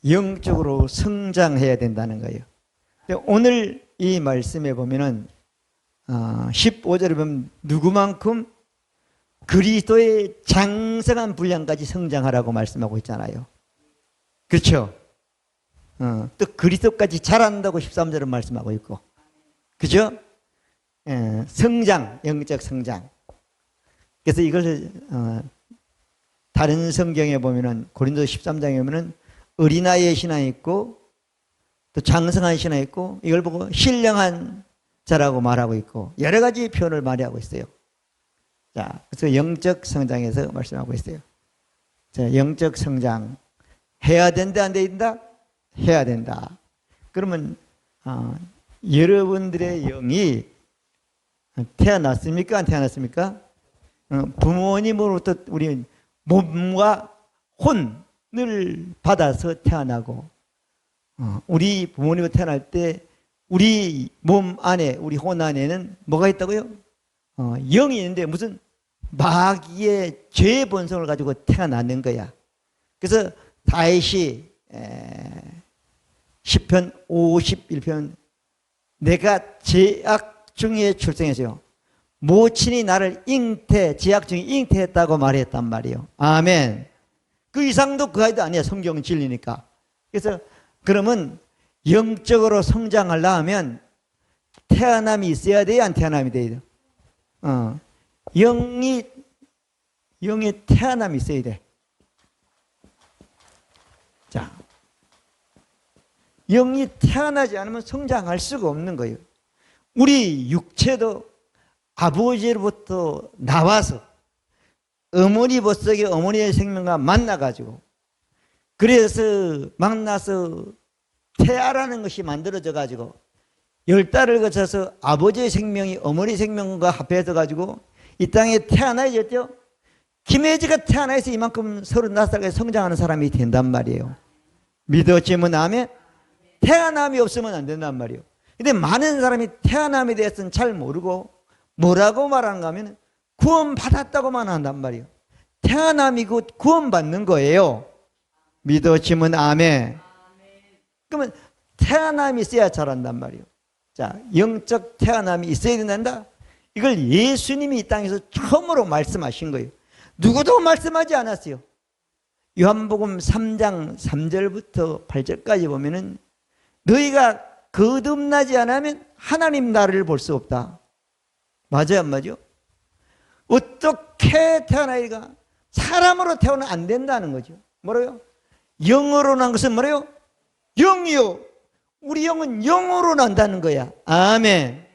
영적으로 성장해야 된다는 거예요. 오늘 이 말씀에 보면은 15절에 보면 누구만큼 그리스도의 장성한 분량까지 성장하라고 말씀하고 있잖아요. 그렇죠? 또 그리스도까지 자란다고 13절은 말씀하고 있고, 그죠? 성장, 영적 성장. 그래서 이걸 다른 성경에 보면은 고린도 13장에 보면은 어린아이의 신앙이 있고 또 장성한 신앙이 있고 이걸 보고 신령한 자라고 말하고 있고 여러 가지 표현을 많이 하고 있어요. 자, 그래서 영적 성장에서 말씀하고 있어요. 자, 영적 성장 해야 된다, 안 된다? 해야 된다. 그러면 여러분들의 영이 태어났습니까? 안 태어났습니까? 부모님으로부터 우리 몸과 혼을 받아서 태어나고 우리 부모님으로 태어날 때 우리 몸 안에 우리 혼 안에는 뭐가 있다고요? 영이 있는데 무슨 마귀의 죄의 본성을 가지고 태어나는 거야. 그래서 다윗이 시편 51편 내가 죄악 중에 출생했어요. 모친이 나를 죄악 중에 잉태했다고 말했단 말이에요. 아멘. 그 이상도 그 아이도 아니야. 성경은 진리니까. 그래서 그러면 영적으로 성장하려면 태어남이 있어야 돼요? 안 태어남이 돼요? 영이 태어남이 있어야 돼. 자, 영이 태어나지 않으면 성장할 수가 없는 거예요. 우리 육체도 아버지로부터 나와서 어머니 뱃속에 어머니의 생명과 만나가지고 그래서 만나서 태아라는 것이 만들어져 가지고 10달을 거쳐서 아버지의 생명이 어머니 생명과 합해져 가지고 이 땅에 태어나야죠. 김혜지가 태어나서 이만큼 35살까지 성장하는 사람이 된단 말이에요. 믿어지면 아멘. 태어남이 없으면 안 된단 말이에요. 근데 많은 사람이 태어남에 대해서는 잘 모르고 뭐라고 말하는가 하면 구원받았다고만 한단 말이에요. 태어남이 곧 구원받는 거예요. 믿어지면 아멘. 그러면 태어남이 있어야 자란단 말이에요. 자, 영적 태어남이 있어야 된다. 이걸 예수님이 이 땅에서 처음으로 말씀하신 거예요. 누구도 말씀하지 않았어요. 요한복음 3장 3절부터 8절까지 보면은 너희가 거듭나지 않으면 하나님 나라를 볼 수 없다. 맞아요, 안 맞아요? 어떻게 태어나기가 사람으로 태어나면 안 된다는 거죠. 뭐라고요? 영으로 난 것은 뭐래요? 영이요. 우리 영은 영으로 난다는 거야. 아멘.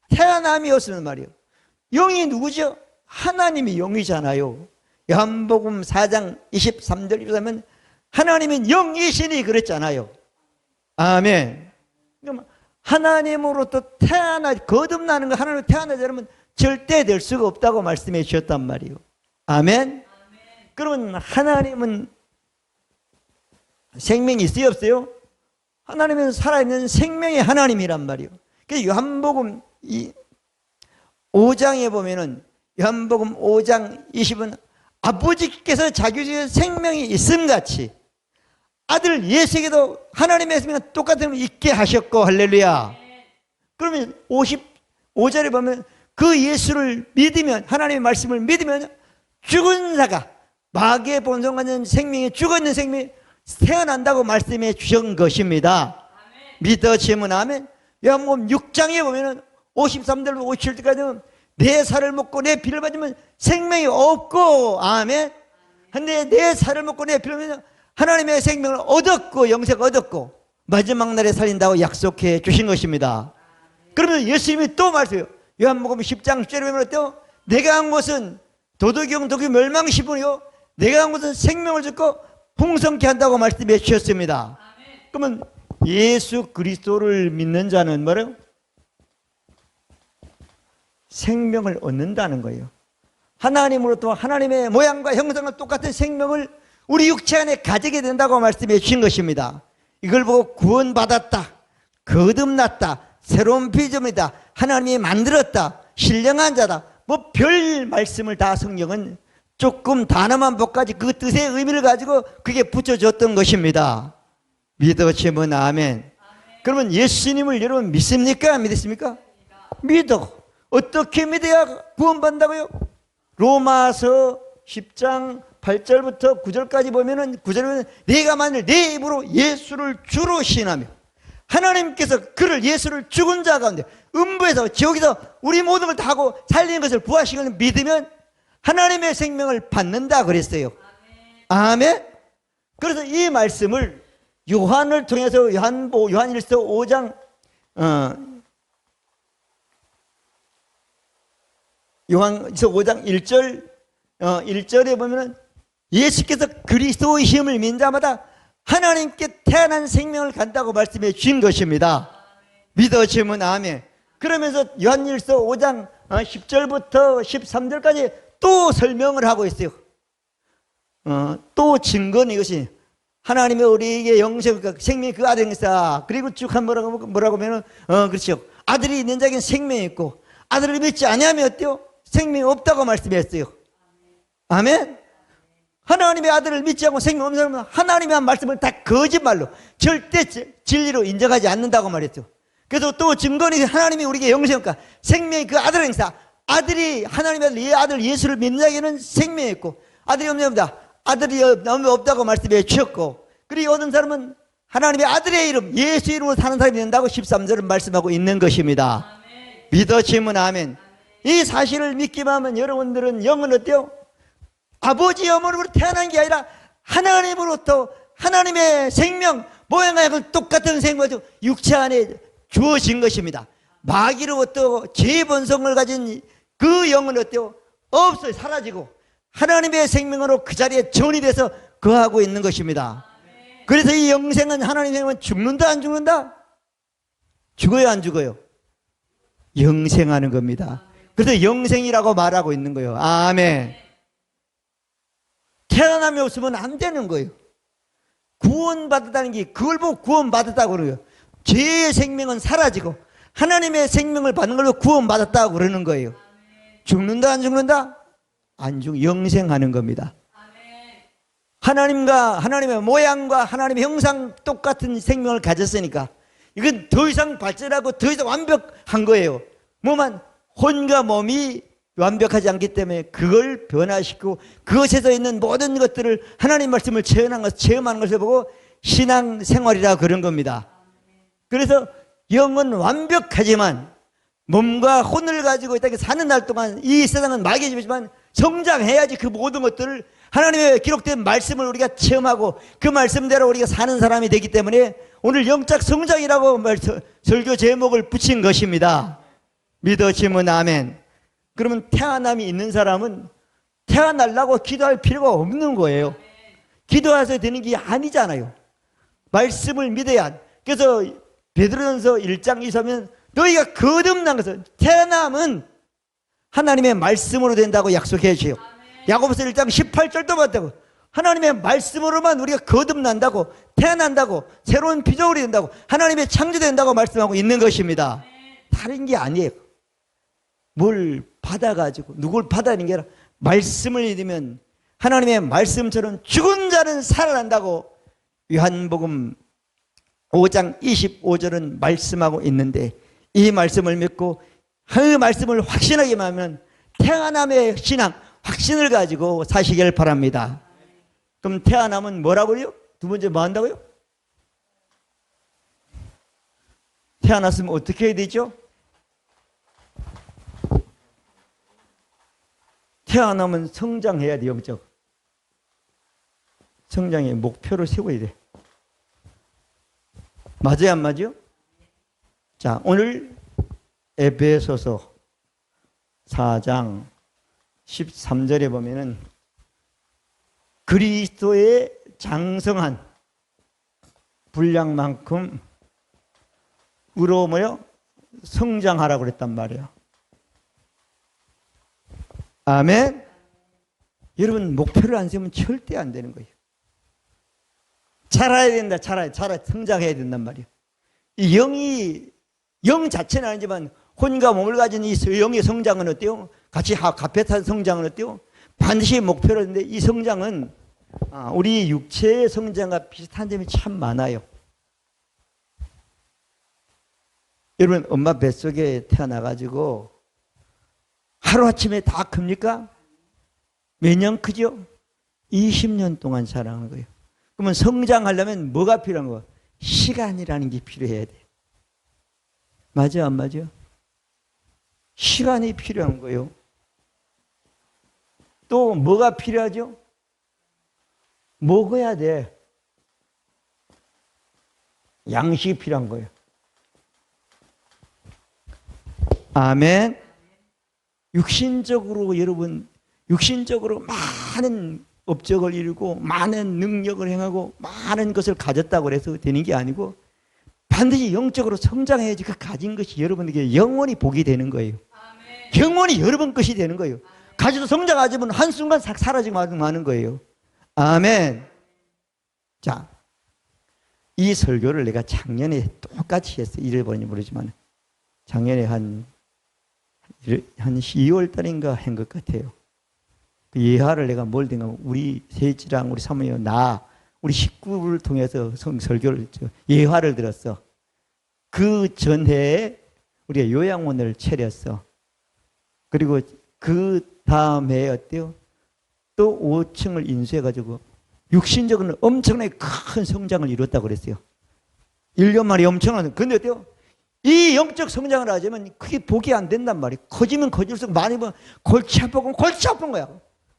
태어남이 없으면 말이요. 영이 누구죠? 하나님이 영이잖아요. 요한복음 4장 23절 보면 하나님은 영이시니 그랬잖아요. 아멘. 그럼 하나님으로부터 거듭나는 거 하나님으로 태어나지 않으면 절대 될 수가 없다고 말씀해 주셨단 말이에요. 아멘. 그러면 하나님은 생명이 있어요, 없어요? 하나님은 살아있는 생명의 하나님이란 말이에요. 그래서 요한복음 5장에 보면은 요한복음 5장 20은 아버지께서 자기 중에 생명이 있음같이 아들 예수에게도 하나님의 생명이 똑같은 있게 하셨고 할렐루야. 그러면 55절에 보면 그 예수를 믿으면 하나님의 말씀을 믿으면 죽은 자가 마귀의 본성 가진 생명이 죽어있는 생명이 태어난다고 말씀해 주신 것입니다. 믿어지면 아멘. 요한복음 6장에 보면 53절부터 57절까지 내 살을 먹고 내 피를 맞으면 생명이 없고 아멘. 근데 내 살을 먹고 내 피를 맞으면 하나님의 생명을 얻었고 영생을 얻었고 마지막 날에 살린다고 약속해 주신 것입니다. 그러면 예수님이 또 말씀해요. 요한복음 10장 10절에 보면 어때요? 내가 한 것은 도덕이 멸망시분이요 내가 한 것은 생명을 주고 풍성케 한다고 말씀해 주셨습니다. 그러면 예수 그리스도를 믿는 자는 뭐래요? 생명을 얻는다는 거예요. 하나님으로부터 하나님의 모양과 형상과 똑같은 생명을 우리 육체 안에 가지게 된다고 말씀해 주신 것입니다. 이걸 보고 구원받았다, 거듭났다, 새로운 피조물이다, 하나님이 만들었다, 신령한 자다, 뭐 별 말씀을 다 성경은 조금 단어만 몇 가지 그 뜻의 의미를 가지고 그게 붙여줬던 것입니다. 믿어지면 아멘. 그러면 예수님을 여러분 믿습니까? 안 믿습니까? 믿어. 어떻게 믿어야 구원받는다고요? 로마서 10장 8절부터 9절까지 보면은 9절에 내가 만일 내 입으로 예수를 주로 시인하며 하나님께서 그를 예수를 죽은 자 가운데 음부에서 지옥에서 우리 모든 걸 다 하고 살리는 것을 부활시키는 것을 믿으면 하나님의 생명을 받는다 그랬어요. 아멘. 그래서 이 말씀을 요한을 통해서 요한일서 5장 요한일서 5장 1절에 보면은 예수께서 그리스도의 힘을 믿는 자마다 하나님께 태어난 생명을 간다고 말씀해 주신 것입니다. 믿어지면 아멘. 그러면서 요한일서 5장 10절부터 13절까지 또 설명을 하고 있어요. 또 증거는 이것이 하나님의 우리에게 영생, 생명이 그 아들이 있어. 그리고 쭉 한 뭐라고 하면은, 그렇죠. 아들이 있는 자에게는 생명이 있고, 아들을 믿지 아니하면 어때요? 생명이 없다고 말씀했어요. 아멘? 하나님의 아들을 믿지 않고 생명 없는 사람은 하나님의 한 말씀을 다 거짓말로, 절대 진리로 인정하지 않는다고 말했죠. 그래서 또 증거는 하나님이 우리에게 영생과 생명이 그 아들을 행사, 아들이 하나님의 이 아들 예수를 믿는 자에게는 생명이 있고, 아들이 없는 자입니다. 아들이 없다고 말씀해 주셨고, 그리고 어떤 사람은 하나님의 아들의 이름 예수 이름으로 사는 사람이 된다고 13절은 말씀하고 있는 것입니다. 아멘. 믿어지면 아멘. 이 사실을 믿기만 하면 여러분들은 영은 어때요? 아버지 어머니로 태어난 게 아니라 하나님으로부터 하나님의 생명 모양과 약은 똑같은 생명을 육체 안에 주어진 것입니다. 마귀로부터 죄의 본성을 가진 그 영은 어때요? 없어요. 사라지고 하나님의 생명으로 그 자리에 전이 돼서 거하고 있는 것입니다. 그래서 이 영생은, 하나님의 생명은 죽는다 안 죽는다? 죽어요 안 죽어요? 영생하는 겁니다. 그래서 영생이라고 말하고 있는 거예요. 아멘. 태어남이 없으면 안 되는 거예요. 구원받았다는 게 그걸 보고 구원받았다고 그러고요. 죄의 생명은 사라지고 하나님의 생명을 받는 걸로 구원받았다고 그러는 거예요. 죽는다 안 죽는다? 안 죽, 영생하는 겁니다. 하나님과 하나님의 모양과 하나님의 형상 똑같은 생명을 가졌으니까 이건 더 이상 발전하고 더 이상 완벽한 거예요. 뭐만 혼과 몸이 완벽하지 않기 때문에 그걸 변화시키고 그것에서 있는 모든 것들을 하나님 말씀을 체험하는 것을 보고 신앙생활이라 그런 겁니다. 그래서 영은 완벽하지만 몸과 혼을 가지고 이렇게 사는 날 동안 이 세상은 마귀의 집이지만 성장해야지 그 모든 것들을 하나님의 기록된 말씀을 우리가 체험하고 그 말씀대로 우리가 사는 사람이 되기 때문에 오늘 영적 성장이라고 설교 제목을 붙인 것입니다. 믿어지면 아멘. 그러면 태어남이 있는 사람은 태어나려고 기도할 필요가 없는 거예요. 기도해서 되는 게 아니잖아요. 말씀을 믿어야. 그래서 베드로전서 1장 2절은 너희가 거듭난 것은 태어남은 하나님의 말씀으로 된다고 약속해 주세요. 야고보서 1장 18절도 봤다고. 하나님의 말씀으로만 우리가 거듭난다고, 태어난다고, 새로운 피조물이 된다고, 하나님의 창조된다고 말씀하고 있는 것입니다. 다른 게 아니에요. 뭘 받아가지고 누굴 받아내는 게 아니라 말씀을 믿으면 하나님의 말씀처럼 죽은 자는 살아난다고 요한복음 5장 25절은 말씀하고 있는데 이 말씀을 믿고 그 말씀을 확신하게 하면 태어남의 신앙, 확신을 가지고 사시길 바랍니다. 그럼 태어나면 뭐라고요? 두 번째 뭐 한다고요? 태어났으면 어떻게 해야 되죠? 태어나면 성장해야 돼. 영적 성장의 목표를 세워야 돼. 맞아요 안 맞아요? 자, 오늘 에베소서 4장 13절에 보면은 그리스도의 장성한 분량만큼 으로 뭐요? 성장하라고 그랬단 말이에요. 아멘. 여러분 목표를 안 세우면 절대 안 되는 거예요. 자라야 된다. 자라 성장해야 된단 말이에요. 이 영 자체는 아니지만 혼과 몸을 가진 이 영의 성장은 어때요? 같이 가패한 성장은 어때요? 반드시 목표로 했는데 이 성장은 우리 육체의 성장과 비슷한 점이 참 많아요. 여러분 엄마 뱃속에 태어나가지고 하루아침에 다 큽니까? 몇 년 크죠? 20년 동안 자라는 거예요. 그러면 성장하려면 뭐가 필요한 거예요? 시간이라는 게 필요해야 돼. 맞아 안 맞아? 시간이 필요한 거예요. 또 뭐가 필요하죠? 먹어야 돼. 양식이 필요한 거예요. 아멘. 육신적으로 여러분, 육신적으로 많은 업적을 이루고 많은 능력을 행하고 많은 것을 가졌다고 해서 되는 게 아니고 반드시 영적으로 성장해야지 그 가진 것이 여러분에게 영원히 복이 되는 거예요. 아멘. 영원히 여러분 것이 되는 거예요. 가지도 성장하지 않으면 한순간 싹 사라지고 마는 거예요. 아멘. 자, 이 설교를 내가 작년에 똑같이 했어요. 잃어버린지 모르지만 작년에 한 2월 달인가 한 것 같아요. 그 예화를 내가 뭘 든가 우리 세지랑 우리 사모님 우리 식구를 통해서 설교를 예화를 들었어. 그 전해에 우리가 요양원을 차렸어. 그리고 그 다음 해에 어때요? 또 5층을 인수해가지고 육신적으로는 엄청나게 큰 성장을 이뤘다고 그랬어요. 1년 만에 엄청난. 근데 어때요? 이 영적 성장을 하자면 그게 복이 안 된단 말이에요. 커지면 커질수록 많이 보면 골치 아프고 골치 아픈 거야.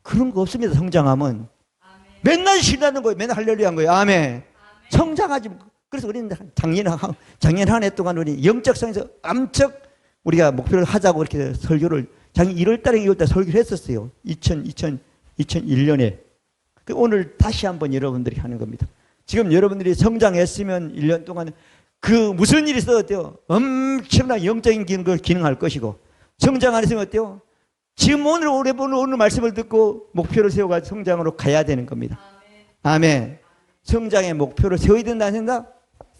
그런 거 없습니다. 성장하면. 아멘. 맨날 신나는 거예요. 맨날 할렐루야 한 거예요. 아멘. 아멘. 성장하지. 그래서 우리는 작년 한 해 동안 우리 영적 성에서 엄청 우리가 목표를 하자고 이렇게 설교를 작년 1월 달에 2월 달에 설교를 했었어요. 2001년에. 오늘 다시 한번 여러분들이 하는 겁니다. 지금 여러분들이 성장했으면 1년 동안 그 무슨 일이 있어도 어때요? 엄청난 영적인 기능을 기능할 것이고 성장 안 했으면 어때요? 지금 오늘 말씀을 듣고 목표를 세워가지고 성장으로 가야 되는 겁니다. 아멘. 아멘. 성장의 목표를 세워야 된다 안 된다?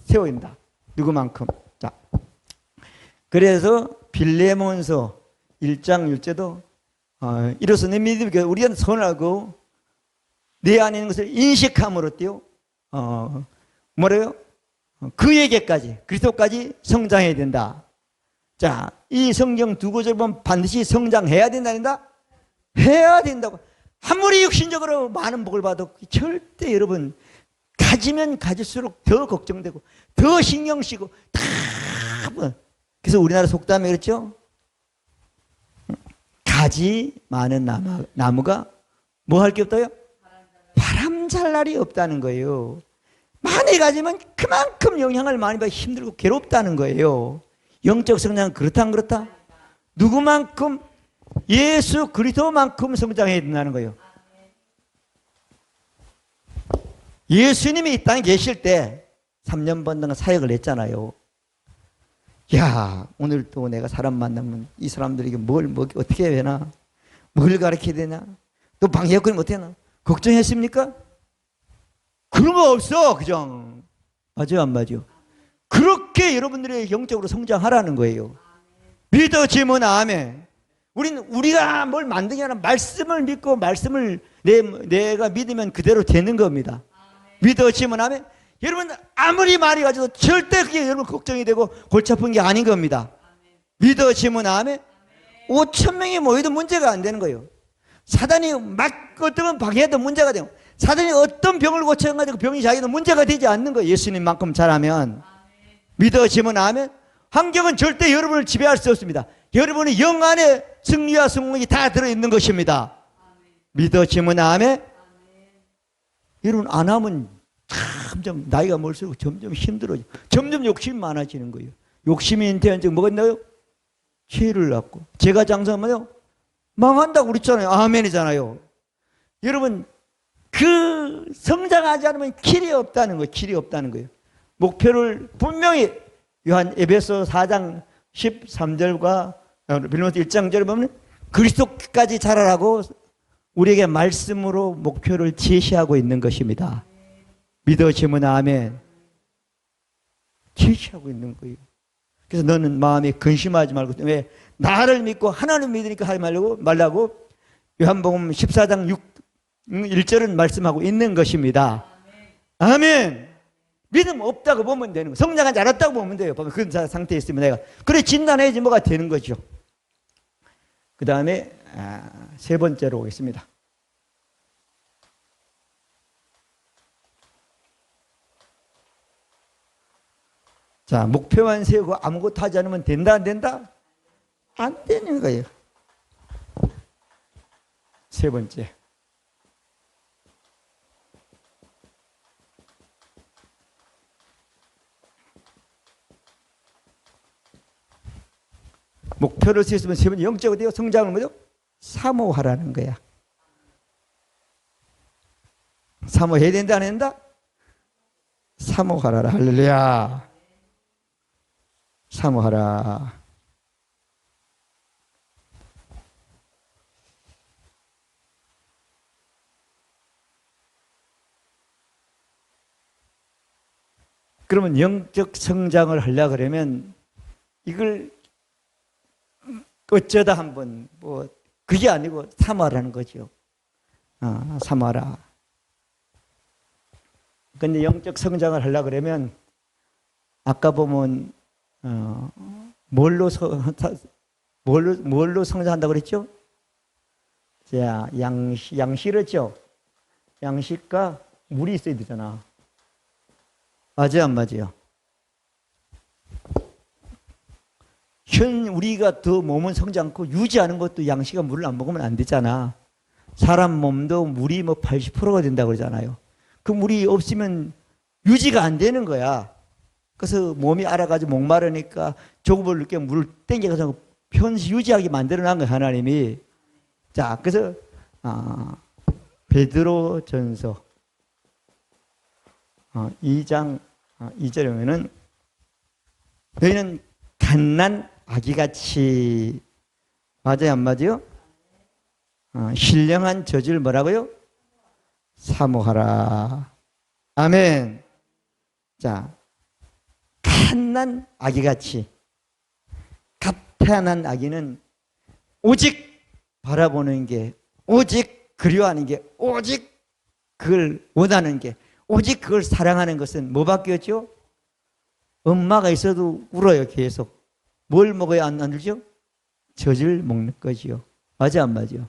세워야 된다. 누구만큼? 자, 그래서 빌레몬서 1장 1절도 이로써 내 믿음이 우리가 선하고 내 안에 있는 것을 인식함으로 띄요. 뭐래요? 그에게까지 그리스도까지 성장해야 된다. 자, 이 성경 두 구절 보면 반드시 성장해야 된다, 된다? 해야 된다고. 아무리 육신적으로 많은 복을 받아도 절대 여러분 가지면 가질수록 더 걱정되고 더 신경 쓰고 다. 그래서 우리나라 속담에 그렇죠? 가지 많은 나무가 뭐 할 게 없다요? 바람 잘 날이 없다는 거예요. 많이 가지면 그만큼 영향을 많이 받아 힘들고 괴롭다는 거예요. 영적 성장은 그렇다 안 그렇다? 누구만큼? 예수 그리스도만큼 성장해야 된다는 거예요. 예수님이 이 땅에 계실 때 3년 반동 사역을 했잖아요. 야, 오늘 또 내가 사람 만나면 이 사람들에게 어떻게 해야 되나? 뭘 가르쳐야 되나? 또 방해했거니 못했나? 걱정했습니까? 그런 거 없어, 그죠? 맞아요, 안 맞아요? 그렇게 여러분들이 영적으로 성장하라는 거예요. 믿어지면 아멘. 우리가 뭘 만드냐 하는 말씀을 믿고 말씀을 내가 믿으면 그대로 되는 겁니다. 믿어지면 아멘. 여러분 아무리 많이 가져도 절대 그게 여러분 걱정이 되고 골치 아픈 게 아닌 겁니다. 믿어지면 아멘. 5천 명이 모여도 문제가 안 되는 거예요. 사단이 막 어떤 방해해도 문제가 되고 사단이 어떤 병을 고쳐가지고 병이 자기도 문제가 되지 않는 거예요. 예수님만큼 잘하면. 믿어지면 아멘. 환경은 절대 여러분을 지배할 수 없습니다. 여러분의 영 안에 승리와 성공이 다 들어있는 것입니다. 믿어지면 아멘. 여러분 안 하면 점점 나이가 먹을수록 점점 힘들어져. 점점 욕심이 많아지는 거예요. 욕심이 인태한 뭐가 있나요? 죄를 낳고. 제가 장사하면요 망한다고 그랬잖아요. 아멘이잖아요. 여러분 그 성장하지 않으면 길이 없다는 거예요. 길이 없다는 거예요. 목표를 분명히 에베소 4장 13절과 빌립보서 1장절을 보면 그리스도까지 자라라고 우리에게 말씀으로 목표를 제시하고 있는 것입니다. 믿어지면 아멘. 제시하고 있는 거예요. 그래서 너는 마음에 근심하지 말고 왜 나를 믿고 하나님 믿으니까 하지 말라고 요한복음 14장 1절은 말씀하고 있는 것입니다. 아멘. 믿음 없다고 보면 되는 거예요. 성장하지 않았다고 보면 돼요. 그런 상태에 있으면 내가. 그래 진단해야지 뭐가 되는 거죠. 그 다음에 세 번째로 오겠습니다. 자, 목표만 세우고 아무것도 하지 않으면 된다, 안 된다? 안 되는 거예요. 세 번째. 목표를 세우면 세 번째 영적 어디요? 성장을 뭐죠? 사모하라는 거야. 사모해야 된다, 안 된다? 사모하라. 할렐루야. 사모하라. 그러면 영적 성장을 하려고 그러면 이걸 어쩌다 한번 뭐 그게 아니고 사모하라는 거죠. 사모하라. 근데 영적 성장을 하려고 그러면 아까 보면 뭘로 성장한다고 그랬죠? 자, 양식이었죠? 양식과 물이 있어야 되잖아. 맞아요, 안 맞아요? 우리가 더 몸은 성장하고 유지하는 것도 양식과 물을 안 먹으면 안 되잖아. 사람 몸도 물이 뭐 80%가 된다고 그러잖아요. 그 물이 없으면 유지가 안 되는 거야. 그래서 몸이 알아가지고 목마르니까 조급을 느껴 물을 땡겨가서 편시 유지하게 만들어 놓은 거예요, 하나님이. 자, 그래서 베드로 전서 2장 2절에 보면은 너희는 갓난 아기같이, 맞아요, 안 맞아요? 신령한 젖을 뭐라고요? 사모하라. 아멘. 자, 갓난 아기같이. 갓 태어난 아기는 오직 바라보는 게, 오직 그리워하는 게, 오직 그걸 원하는 게, 오직 그걸 사랑하는 것은 뭐밖에 없죠? 엄마가 있어도 울어요, 계속. 뭘 먹어야 안 울죠? 젖을 먹는 거지요. 맞아, 안 맞아요?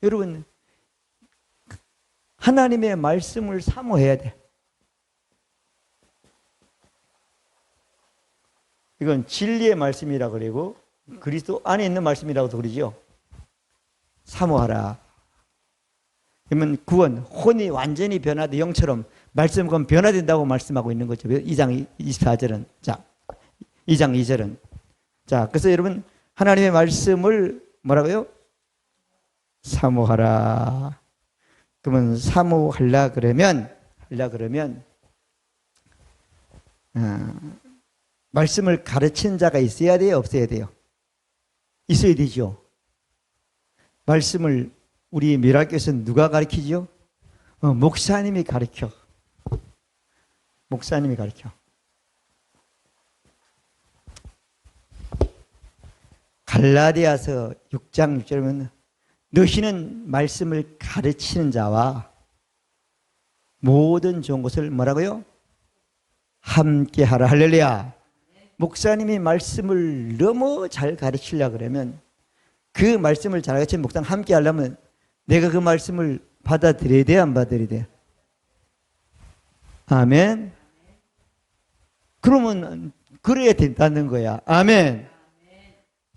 여러분, 하나님의 말씀을 사모해야 돼. 이건 진리의 말씀이라고 그러고 그리스도 안에 있는 말씀이라고도 그러죠. 사모하라. 그러면 구원, 혼이 완전히 변화돼 영처럼 말씀은 변화된다고 말씀하고 있는 거죠. 2장 24절은. 자, 2장 2절은. 자, 그래서 여러분 하나님의 말씀을 뭐라고요? 사모하라. 그러면 사모하려 그러면 말씀을 가르치는 자가 있어야 돼요, 없어야 돼요? 있어야 되죠. 말씀을 우리 미라교에서는 누가 가르치죠? 목사님이 가르쳐. 목사님이 가르쳐. 갈라디아서 6장 6절에 보면 너희는 말씀을 가르치는 자와 모든 좋은 것을 뭐라고요? 함께 하라. 할렐루야. 목사님이 말씀을 너무 잘 가르치려고 그러면 그 말씀을 잘 가르치는 목사님 함께 하려면 내가 그 말씀을 받아들여야 돼, 안 받아들여야 돼? 아멘. 그러면 그래야 된다는 거야. 아멘.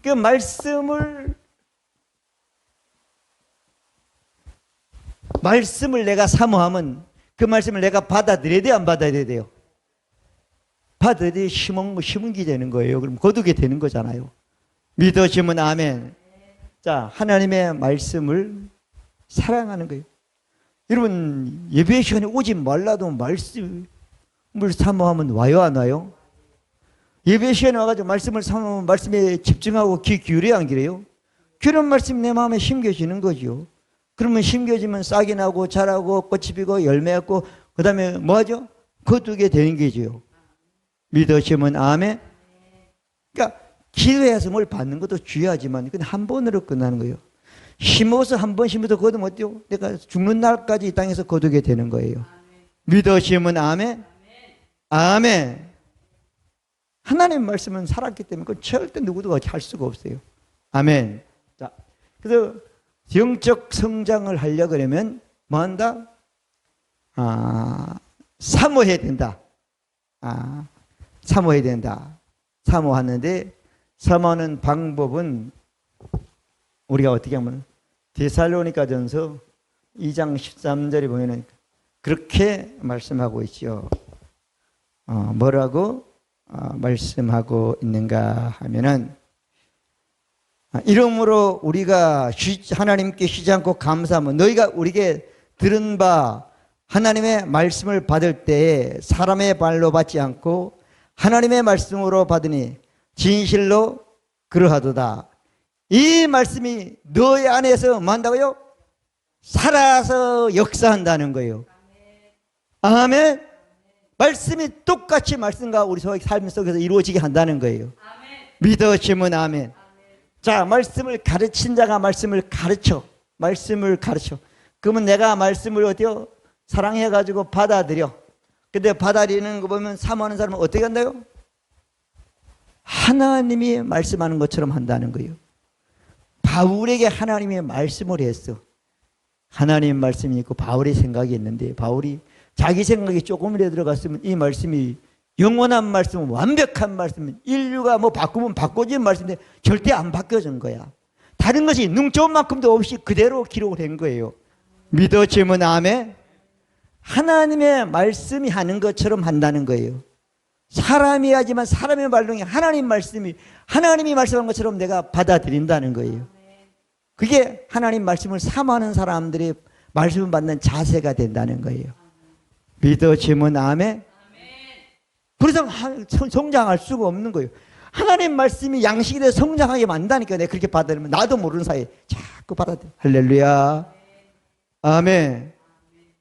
그 말씀을 내가 사모하면 그 말씀을 내가 받아들여야 돼, 안 받아들여야 돼요? 받아들여야 심은기 되는 거예요. 그럼 거두게 되는 거잖아요. 믿으시면 아멘. 자, 하나님의 말씀을 사랑하는 거예요. 여러분, 예배 시간에 오지 말라도 말씀을 사모하면 와요, 안 와요? 예배 시간에 와가지고 말씀을 사모하면 말씀에 집중하고 귀 기울여야 안 그래요? 그런 말씀이 내 마음에 심겨지는 거죠. 그러면 심겨지면 싹이 나고 자라고 꽃이 피고 열매 맺고 그 다음에 뭐 하죠? 거두게 되는 거죠. 믿으시면 아멘. 그러니까 기도해서 뭘 받는 것도 중요하지만 그건 한 번으로 끝나는 거예요. 심어서 한 번 심어서 거두면 어때요? 내가 죽는 날까지 이 땅에서 거두게 되는 거예요. 믿으시면 아멘. 아멘. 하나님 말씀은 살았기 때문에 그건 절대 누구도 할 수가 없어요. 아멘. 자, 그래서 영적 성장을 하려고 그러면 뭐 한다? 사모해야 된다. 사모해야 된다. 사모하는데 사모하는 방법은 우리가 어떻게 하면 데살로니가전서 2장 13절에 보면은 그렇게 말씀하고 있죠. 뭐라고 말씀하고 있는가 하면은 이러므로 우리가 하나님께 쉬지 않고 감사하면 너희가 우리에게 들은 바 하나님의 말씀을 받을 때에 사람의 발로 받지 않고 하나님의 말씀으로 받으니 진실로 그러하도다. 이 말씀이 너희 안에서 뭐 한다고요? 살아서 역사한다는 거예요. 아멘. 말씀이 똑같이 말씀과 우리 삶 속에서 이루어지게 한다는 거예요. 믿으시면 아멘. 자, 말씀을 가르친 자가 말씀을 가르쳐. 말씀을 가르쳐. 그러면 내가 말씀을 어때요? 사랑해가지고 받아들여. 근데 받아들이는 거 보면 사모하는 사람은 어떻게 한다요? 하나님이 말씀하는 것처럼 한다는 거예요. 바울에게 하나님의 말씀을 했어. 하나님 말씀이 있고 바울의 생각이 있는데 바울이 자기 생각이 조금이라도 들어갔으면 이 말씀이 영원한 말씀은 완벽한 말씀은 인류가 뭐 바꾸면 바꿔진 말씀인데 절대 안 바뀌어진 거야. 다른 것이 능조만큼도 없이 그대로 기록을 한 거예요. 믿어지면 아멘. 하나님의 말씀이 하는 것처럼 한다는 거예요. 사람이 하지만 사람의 말로 하나님 말씀이 하나님이 말씀한 것처럼 내가 받아들인다는 거예요. 그게 하나님 말씀을 사모하는 사람들이 말씀을 받는 자세가 된다는 거예요. 믿어지면 아멘. 그래서 성장할 수가 없는 거예요. 하나님 말씀이 양식이 돼서 성장하게 만다니까 내가 그렇게 받아들이면 나도 모르는 사이에 자꾸 받아들여. 할렐루야. 아멘.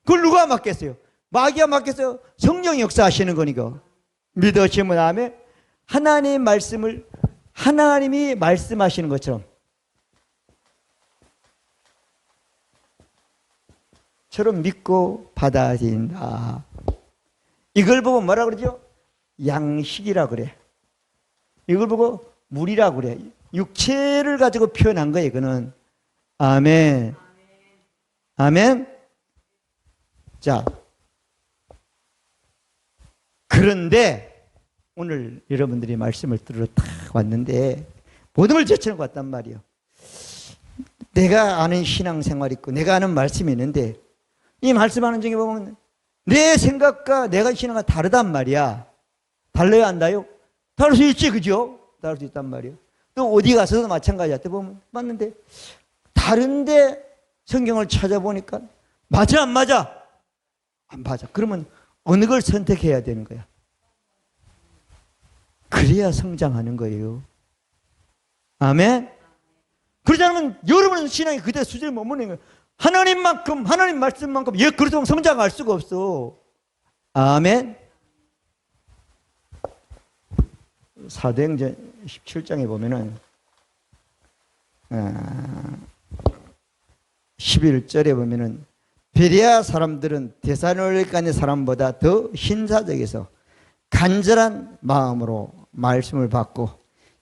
그걸 누가 맡겠어요? 마귀가 맡겠어요? 성령이 역사하시는 거니까. 믿으시면 아멘. 하나님 말씀을 하나님이 말씀하시는 것처럼 믿고 받아들인다. 이걸 보고 뭐라 그러죠? 양식이라 그래. 이걸 보고 물이라 그래. 육체를 가지고 표현한 거예요. 그는 아멘. 아멘. 자, 그런데 오늘 여러분들이 말씀을 들으러 딱 왔는데 모든 걸 제쳐놓고 왔단 말이에요. 내가 아는 신앙생활이 있고 내가 아는 말씀이 있는데 이 말씀하는 중에 보면 내 생각과 내가 신앙과 다르단 말이야. 달라야 한다요? 다를 수 있지, 그죠? 다를 수 있단 말이에요. 또 어디 가서도 마찬가지야. 또 보면 맞는데 다른데 성경을 찾아보니까 맞아, 안 맞아? 안 맞아. 그러면 어느 걸 선택해야 되는 거야? 그래야 성장하는 거예요. 아멘? 그러지 않으면 여러분은 신앙이 그대 수준에 머무는 거예요. 하나님만큼, 하나님 말씀만큼 그렇다고 성장할 수가 없어. 아멘? 사도행전 17장에 보면은 11절에 보면은 베레아 사람들은 데살로니가의 사람보다 더 신사적에서 간절한 마음으로 말씀을 받고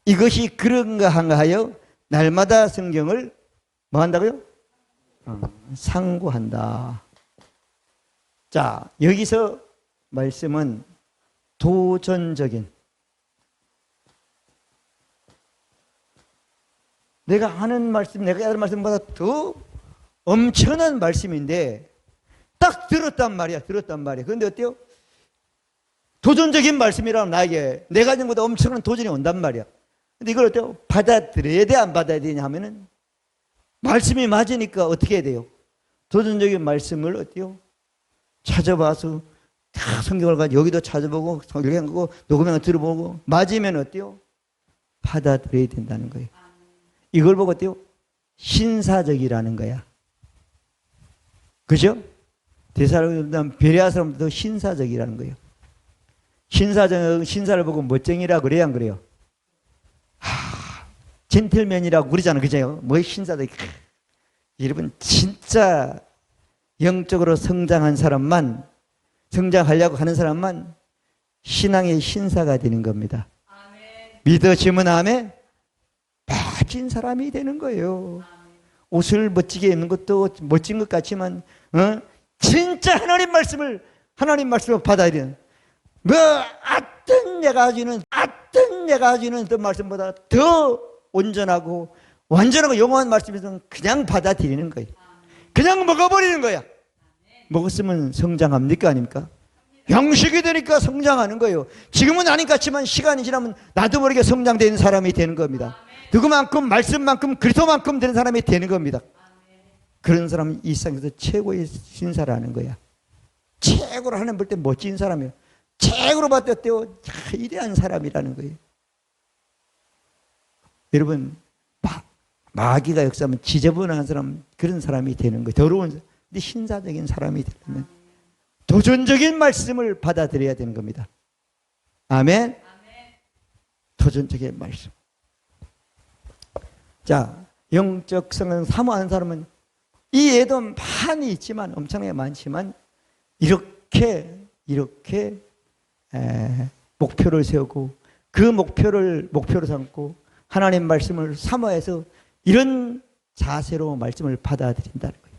이것이 그런가 한가 하여 날마다 성경을 뭐 한다고요? 상고한다. 자, 여기서 말씀은 도전적인 내가 하는 말씀, 내가 하는 말씀보다 더 엄청난 말씀인데 딱 들었단 말이야. 그런데 어때요? 도전적인 말씀이라면 나에게 내가 하는 것보다 엄청난 도전이 온단 말이야. 근데 이걸 어때요? 받아들여야 돼, 안 받아야 되냐 하면은 말씀이 맞으니까 어떻게 해야 돼요? 도전적인 말씀을 어때요? 찾아봐서 다 성경을 가지고 여기도 찾아보고 성경을 보고 녹음을 들어보고 맞으면 어때요? 받아들여야 된다는 거예요. 이걸 보고 어때요? 신사적이라는 거야. 그죠? 데살로니가 베레아 사람들도 신사적이라는 거예요. 신사를 보고 멋쟁이라 그래야 안 그래요? 젠틀맨이라고 그러잖아요. 그죠? 뭐 신사적. 여러분 진짜 영적으로 성장한 사람만 성장하려고 하는 사람만 신앙의 신사가 되는 겁니다. 믿어지면 아멘. 멋진 사람이 되는 거예요. 옷을 멋지게 입는 것도 멋진 것 같지만 진짜 하나님 말씀을 받아야 되는 어떤 내가 가지는 어떤 말씀보다 더 온전하고 완전하고 영원한 말씀에서는 그냥 받아들이는 거예요. 그냥 먹어버리는 거야. 먹었으면 성장합니까? 아닙니까? 양식이 되니까 성장하는 거예요. 지금은 아닌 것 같지만 시간이 지나면 나도 모르게 성장되는 사람이 되는 겁니다. 누구만큼 말씀만큼 그리스도만큼 되는 사람이 되는 겁니다. 그런 사람은 이 세상에서 최고의 신사라는 거야. 최고로 하나님 볼 때 멋진 사람이에요. 최고로 봤을 때 위대한 사람이라는 거예요. 여러분, 마귀가 역사하면 지저분한 사람, 그런 사람이 되는 거예요. 더러운 사람. 근데 신사적인 사람이 되려면 도전적인 말씀을 받아들여야 되는 겁니다. 아멘. 도전적인 말씀. 자, 영적 성령 사모하는 사람은 이 애도 많이 있지만 엄청나게 많지만 이렇게 목표를 세우고 그 목표로 삼고 하나님 말씀을 사모해서 이런 자세로 말씀을 받아들인다는 거예요.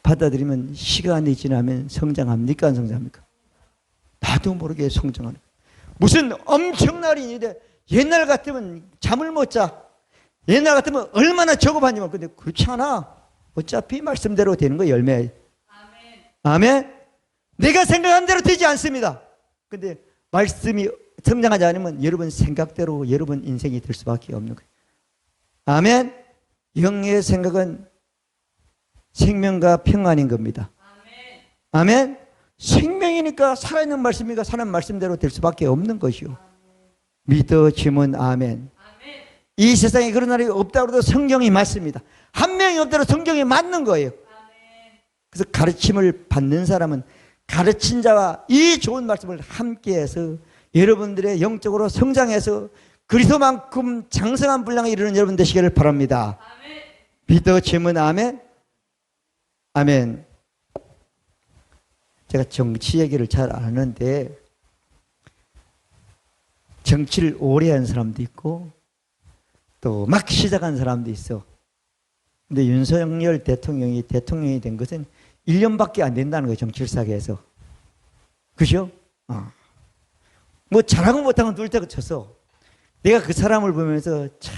받아들이면 시간이 지나면 성장합니까? 안 성장합니까? 나도 모르게 성장하는 거예요. 무슨 엄청난 일인데 옛날 같으면 잠을 못 자. 옛날 같으면 얼마나 저급하냐면 근데 그렇지 않아. 어차피 말씀대로 되는 거예요. 열매. 아멘. 내가 생각한 대로 되지 않습니다. 근데 말씀이 성장하지 않으면 여러분 생각대로 여러분 인생이 될 수밖에 없는 거예요. 아멘. 영의 생각은 생명과 평안인 겁니다. 아멘. 생명이니까 살아있는 말씀이니까 사는 말씀대로 될 수밖에 없는 것이요. 믿어지면 아멘. 이 세상에 그런 날이 없다고 해도 성경이 맞습니다. 한 명이 없다고 성경이 맞는 거예요. 그래서 가르침을 받는 사람은 가르친 자와 이 좋은 말씀을 함께해서 여러분들의 영적으로 성장해서 그리스도만큼 장성한 분량에 이르는 여러분 되시기를 바랍니다. 믿어지면 아멘. 아멘. 제가 정치 얘기를 잘 안 하는데 정치를 오래 한 사람도 있고 또 막 시작한 사람도 있어. 근데 윤석열 대통령이 된 것은 1년밖에 안 된다는 거예요. 정치 시작해서. 그죠? 뭐 잘하고 못하고 둘 때가 쳤어. 내가 그 사람을 보면서 참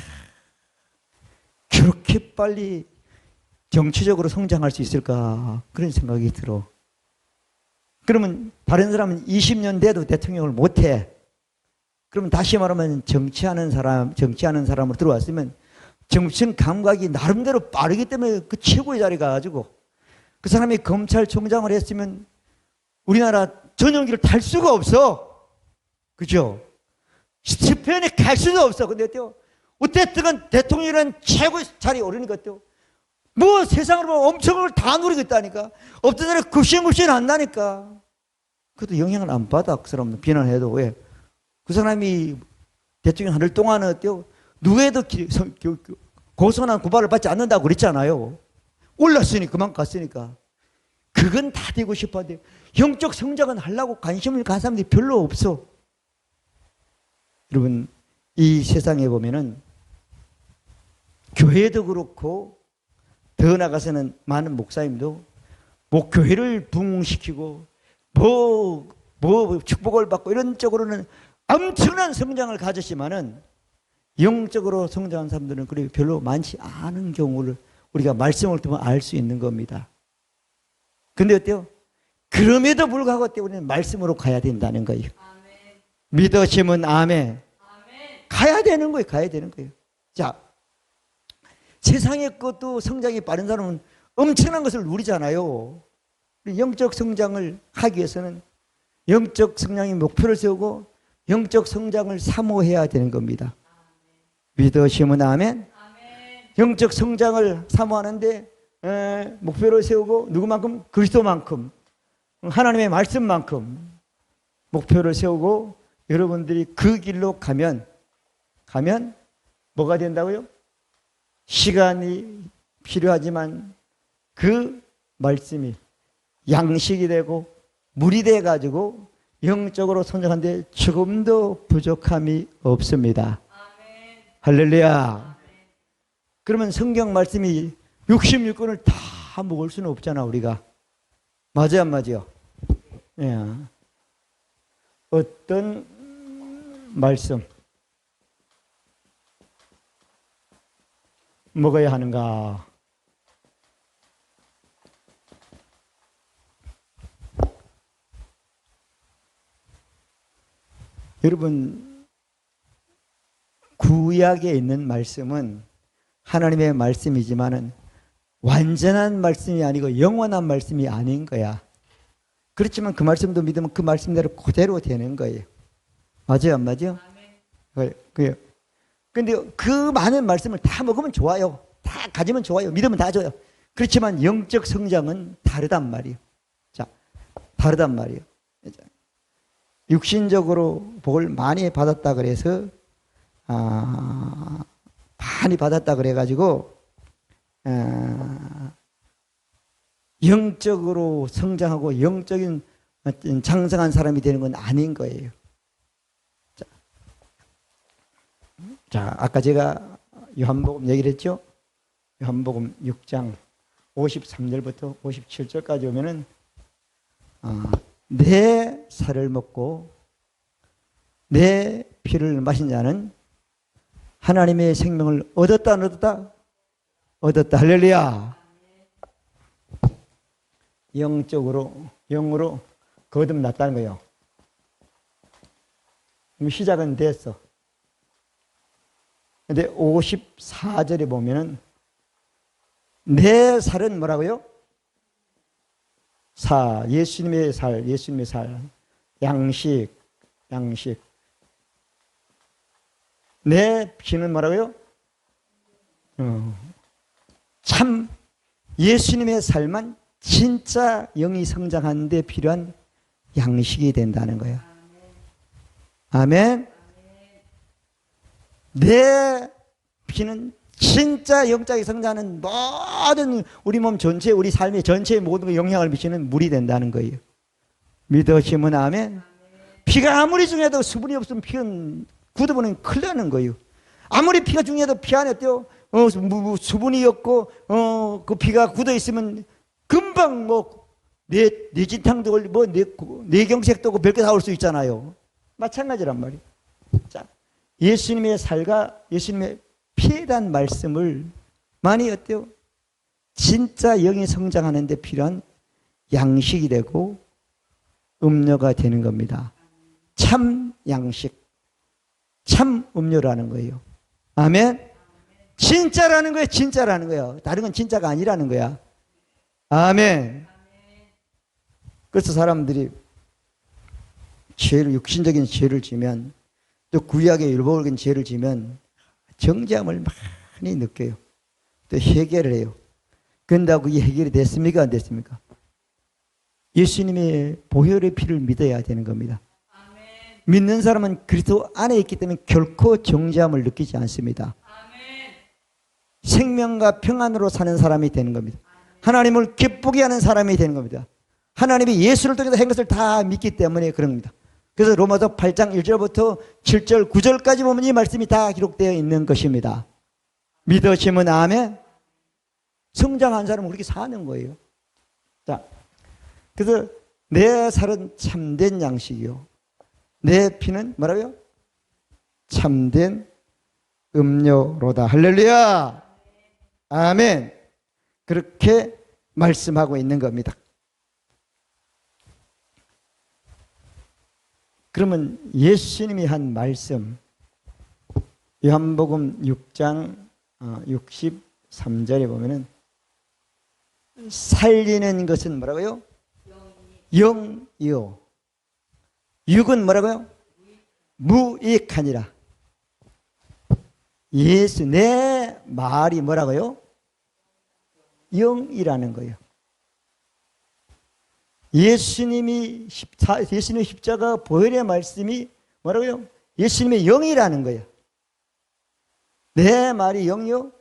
그렇게 빨리 정치적으로 성장할 수 있을까 그런 생각이 들어. 그러면 다른 사람은 20년 돼도 대통령을 못해. 그러면 다시 말하면 정치하는 사람으로 들어왔으면 정치적 감각이 나름대로 빠르기 때문에 그 최고의 자리에 가가지고 그 사람이 검찰총장을 했으면 우리나라 전용기를 탈 수가 없어. 그죠? 스티펜에 갈 수도 없어. 근데 어쨌든 대통령이라는 최고의 자리에 오르니까 뭐 세상으로 보면 엄청을 다 누리고 있다니까. 없던 사람이 굽신굽신 한다니까. 그래도 영향을 안 받아. 그 사람은 비난해도. 왜? 그 사람이 대통령 하늘 동안은 누구에도 고소나 고발을 받지 않는다고 그랬잖아요. 올랐으니 그만 갔으니까. 그건 다 되고 싶어도 영적 성장은 하려고 관심을 가진 사람들이 별로 없어. 여러분, 이 세상에 보면은 교회도 그렇고 더 나가서는 많은 목사님도 뭐 교회를 부흥시키고 뭐 축복을 받고 이런 쪽으로는 엄청난 성장을 가졌지만은 영적으로 성장한 사람들은 그렇게 별로 많지 않은 경우를 우리가 말씀을 통해 알 수 있는 겁니다. 근데 어때요? 그럼에도 불구하고 우리는 말씀으로 가야 된다는 거예요. 아멘. 믿으시면 아멘. 가야 되는 거예요. 가야 되는 거예요. 자, 세상의 것도 성장이 빠른 사람은 엄청난 것을 누리잖아요. 영적 성장을 하기 위해서는 영적 성장의 목표를 세우고 영적 성장을 사모해야 되는 겁니다. 믿으시면 아멘. 영적 성장을 사모하는데 목표를 세우고 누구만큼? 그리스도만큼 하나님의 말씀만큼 목표를 세우고 여러분들이 그 길로 가면 뭐가 된다고요? 시간이 필요하지만 그 말씀이 양식이 되고 물이 돼 가지고 영적으로 성장하는데 조금도 부족함이 없습니다. 할렐루야. 그러면 성경 말씀이 66권을 다 먹을 수는 없잖아, 우리가. 맞아요, 안 맞아요? 예. 어떤 말씀 먹어야 하는가? 여러분, 구약에 있는 말씀은 하나님의 말씀이지만은 완전한 말씀이 아니고 영원한 말씀이 아닌 거야. 그렇지만 그 말씀도 믿으면 그 말씀대로 그대로 되는 거예요. 맞아요, 안 맞아요? 근데 그 많은 말씀을 다 먹으면 좋아요. 다 가지면 좋아요. 믿으면 다 좋아요. 그렇지만 영적 성장은 다르단 말이에요. 자, 다르단 말이에요. 육신적으로 복을 많이 받았다 그래서 많이 받았다 그래가지고 영적으로 성장하고 영적인 장성한 사람이 되는 건 아닌 거예요. 자, 아까 제가 요한복음 얘기를 했죠. 요한복음 6장 53절부터 57절까지 오면은 내 살을 먹고 내 피를 마신 자는 하나님의 생명을 얻었다 안 얻었다? 얻었다. 할렐루야. 영으로 거듭났다는 거예요. 그럼 시작은 됐어. 근데 54절에 보면은 내 살은 뭐라고요? 예수님의 살, 양식. 내 피는 뭐라고요? 참 예수님의 삶만 진짜 영이 성장하는 데 필요한 양식이 된다는 거예요. 아멘. 내 피는 진짜 영적인 성장하는 모든 우리 몸 전체, 우리 삶의 전체의 모든 영향을 미치는 물이 된다는 거예요. 믿으시면 아멘. 피가 아무리 중요해도 수분이 없으면 피는 굳어버리면 큰일 나는 거예요. 아무리 피가 중요해도 피 안에 어때요? 수분이 없고 그 피가 굳어 있으면 금방 뇌진탕도 걸리고 뇌경색도 오고 별게 다 올 수 있잖아요. 마찬가지란 말이에요. 자, 예수님의 살과 예수님의 피에 대한 말씀을 많이 어때요? 진짜 영이 성장하는 데 필요한 양식이 되고 음료가 되는 겁니다. 참 양식, 참 음료라는 거예요. 아멘. 진짜라는 거예요. 진짜라는 거예요. 다른 건 진짜가 아니라는 거야. 아멘. 그래서 사람들이 육신적인 죄를 지면 또 구약의 율법적인 죄를 지면 정죄함을 많이 느껴요. 또 해결을 해요. 그런다고 이 해결이 됐습니까? 안 됐습니까? 예수님의 보혈의 피를 믿어야 되는 겁니다. 아멘. 믿는 사람은 그리스도 안에 있기 때문에 결코 정죄함을 느끼지 않습니다. 아멘. 생명과 평안으로 사는 사람이 되는 겁니다. 하나님을 기쁘게 하는 사람이 되는 겁니다. 하나님이 예수를 통해서 한 것을 다 믿기 때문에 그런 겁니다. 그래서 로마서 8장 1절부터 7절, 9절까지 보면 이 말씀이 다 기록되어 있는 것입니다. 믿으시면 아멘. 성장한 사람은 그렇게 사는 거예요. 자, 그래서 내 살은 참된 양식이요. 내 피는 뭐라고요? 참된 음료로다. 할렐루야. 아멘. 그렇게 말씀하고 있는 겁니다. 그러면 예수님이 한 말씀, 요한복음 6장 63절에 보면은 살리는 것은 뭐라고요? 영이요. 육은 뭐라고요? 무익하니라. 내 말이 뭐라고요? 영이라는 거예요. 예수님의 십자가 보혈의 말씀이 뭐라고요? 예수님의 영이라는 거예요. 내 말이 영이요?